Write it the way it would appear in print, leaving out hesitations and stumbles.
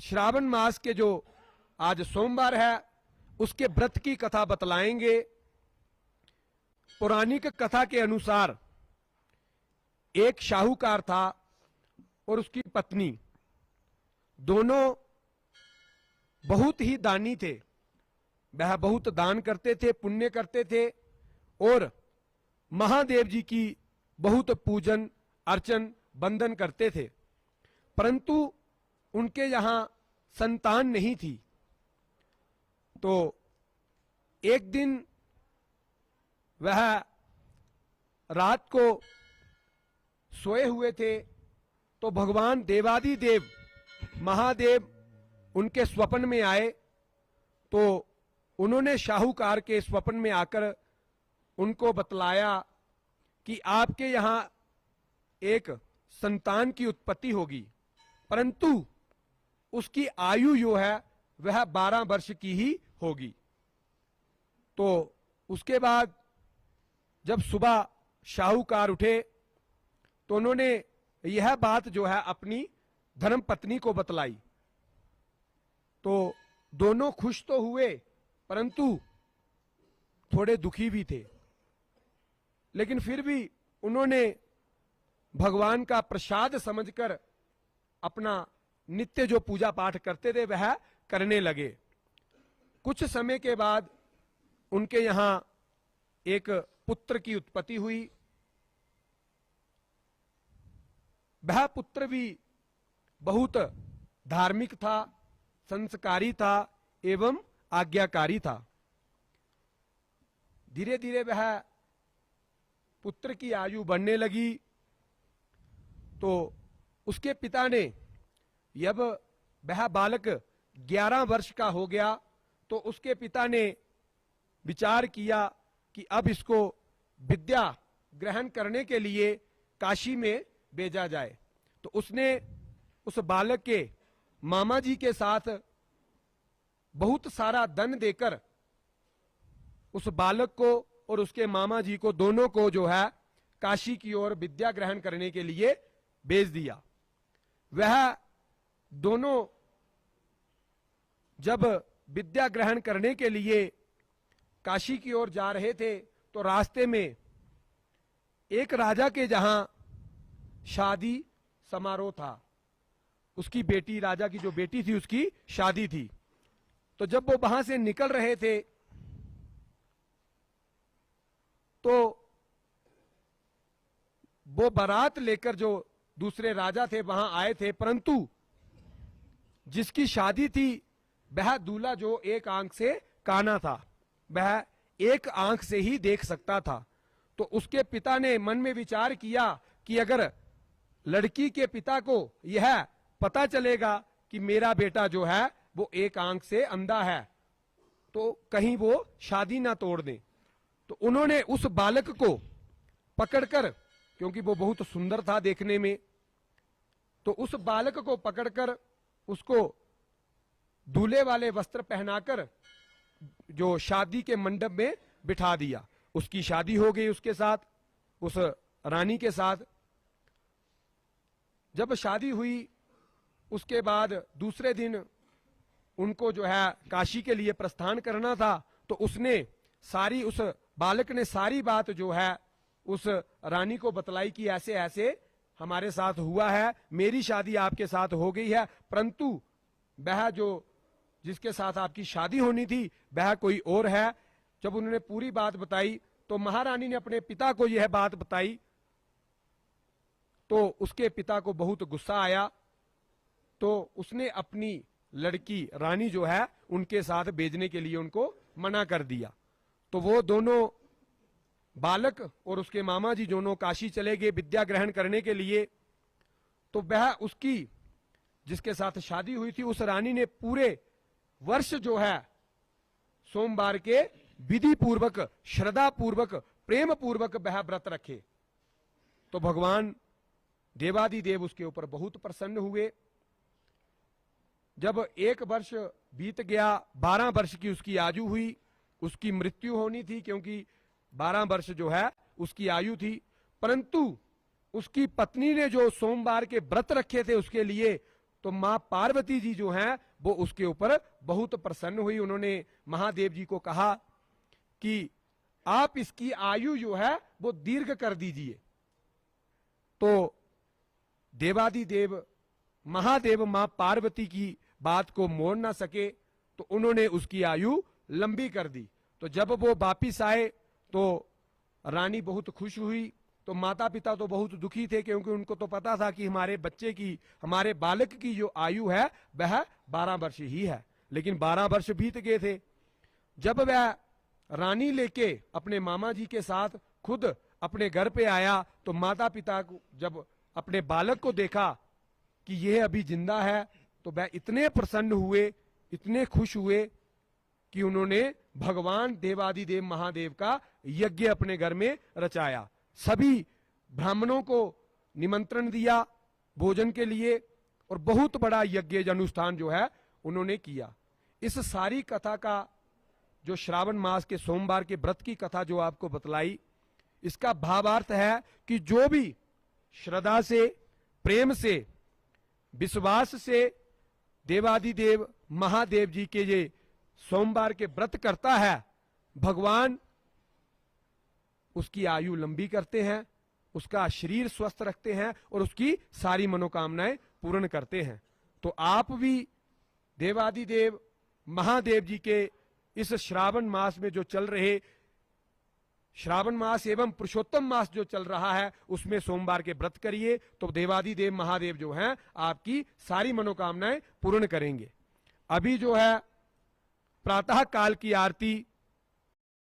श्रावण मास के जो आज सोमवार है उसके व्रत की कथा बतलाएंगे। पौराणिक कथा के अनुसार एक शाहूकार था और उसकी पत्नी, दोनों बहुत ही दानी थे। वह बहुत दान करते थे, पुण्य करते थे और महादेव जी की बहुत पूजन अर्चन बंदन करते थे, परंतु उनके यहां संतान नहीं थी। तो एक दिन वह रात को सोए हुए थे तो भगवान देवादिदेव महादेव उनके स्वप्न में आए। तो उन्होंने शाहूकार के स्वप्न में आकर उनको बतलाया कि आपके यहां एक संतान की उत्पत्ति होगी, परंतु उसकी आयु जो है वह 12 वर्ष की ही होगी। तो उसके बाद जब सुबह शाहूकार उठे तो उन्होंने यह बात जो है अपनी धर्म पत्नी को बतलाई। तो दोनों खुश तो हुए परंतु थोड़े दुखी भी थे, लेकिन फिर भी उन्होंने भगवान का प्रसाद समझकर अपना नित्य जो पूजा पाठ करते थे वह करने लगे। कुछ समय के बाद उनके यहां एक पुत्र की उत्पत्ति हुई। वह पुत्र भी बहुत धार्मिक था, संस्कारी था एवं आज्ञाकारी था। धीरे धीरे वह पुत्र की आयु बढ़ने लगी तो उसके पिता ने, जब वह बालक 11 वर्ष का हो गया तो उसके पिता ने विचार किया कि अब इसको विद्या ग्रहण करने के लिए काशी में भेजा जाए। तो उसने उस बालक के मामा जी के साथ बहुत सारा धन देकर उस बालक को और उसके मामा जी को, दोनों को जो है काशी की ओर विद्या ग्रहण करने के लिए भेज दिया। वह दोनों जब विद्या ग्रहण करने के लिए काशी की ओर जा रहे थे तो रास्ते में एक राजा के जहां शादी समारोह था। उसकी बेटी, राजा की जो बेटी थी उसकी शादी थी। तो जब वो वहां से निकल रहे थे तो वो बारात लेकर जो दूसरे राजा थे वहां आए थे, परंतु जिसकी शादी थी वह दूल्हा जो एक आंख से काना था, वह एक आंख से ही देख सकता था। तो उसके पिता ने मन में विचार किया कि अगर लड़की के पिता को यह पता चलेगा कि मेरा बेटा जो है वो एक आंख से अंधा है तो कहीं वो शादी ना तोड़ दे। तो उन्होंने उस बालक को पकड़कर, क्योंकि वो बहुत सुंदर था देखने में, तो उस बालक को पकड़कर उसको दूल्हे वाले वस्त्र पहनाकर जो शादी के मंडप में बिठा दिया। उसकी शादी हो गई उसके साथ, उस रानी के साथ। जब शादी हुई उसके बाद दूसरे दिन उनको जो है काशी के लिए प्रस्थान करना था। तो उसने सारी, उस बालक ने सारी बात जो है उस रानी को बतलाई कि ऐसे ऐसे हमारे साथ हुआ है, मेरी शादी आपके साथ हो गई है, परंतु वह जो जिसके साथ आपकी शादी होनी थी वह कोई और है। जब उन्होंने पूरी बात बताई तो महारानी ने अपने पिता को यह बात बताई तो उसके पिता को बहुत गुस्सा आया। तो उसने अपनी लड़की रानी जो है उनके साथ भेजने के लिए उनको मना कर दिया। तो वो दोनों, बालक और उसके मामा जी, दोनों काशी चले गए विद्या ग्रहण करने के लिए। तो वह उसकी जिसके साथ शादी हुई थी उस रानी ने पूरे वर्ष जो है सोमवार के विधि पूर्वक, श्रद्धा पूर्वक, प्रेम पूर्वक वह व्रत रखे। तो भगवान देवादिदेव उसके ऊपर बहुत प्रसन्न हुए। जब 1 वर्ष बीत गया, 12 वर्ष की उसकी आयु हुई, उसकी मृत्यु होनी थी क्योंकि 12 वर्ष जो है उसकी आयु थी, परंतु उसकी पत्नी ने जो सोमवार के व्रत रखे थे उसके लिए तो मां पार्वती जी जो हैं वो उसके ऊपर बहुत प्रसन्न हुई। उन्होंने महादेव जी को कहा कि आप इसकी आयु जो है वो दीर्घ कर दीजिए। तो देवादिदेव महादेव मां पार्वती की बात को मोड़ ना सके, तो उन्होंने उसकी आयु लंबी कर दी। तो जब वो वापिस आए तो रानी बहुत खुश हुई। तो माता पिता तो बहुत दुखी थे, क्योंकि उनको तो पता था कि हमारे बच्चे की, हमारे बालक की जो आयु है वह 12 वर्ष ही है। लेकिन 12 वर्ष बीत गए थे। जब वह रानी लेके अपने मामा जी के साथ खुद अपने घर पे आया, तो माता पिता को जब अपने बालक को देखा कि यह अभी जिंदा है, तो वह इतने प्रसन्न हुए, इतने खुश हुए कि उन्होंने भगवान देवादिदेव महादेव का यज्ञ अपने घर में रचाया। सभी ब्राह्मणों को निमंत्रण दिया भोजन के लिए, और बहुत बड़ा यज्ञ अनुष्ठान जो है उन्होंने किया। इस सारी कथा का जो श्रावण मास के सोमवार के व्रत की कथा जो आपको बतलाई, इसका भावार्थ है कि जो भी श्रद्धा से, प्रेम से, विश्वास से देवादिदेव महादेव जी के ये सोमवार के व्रत करता है, भगवान उसकी आयु लंबी करते हैं, उसका शरीर स्वस्थ रखते हैं और उसकी सारी मनोकामनाएं पूर्ण करते हैं। तो आप भी देवादिदेव महादेव जी के इस श्रावण मास में जो चल रहे, श्रावण मास एवं पुरुषोत्तम मास जो चल रहा है, उसमें सोमवार के व्रत करिए, तो देवादिदेव महादेव जो हैं आपकी सारी मनोकामनाएं पूर्ण करेंगे। अभी जो है प्रातः काल की आरती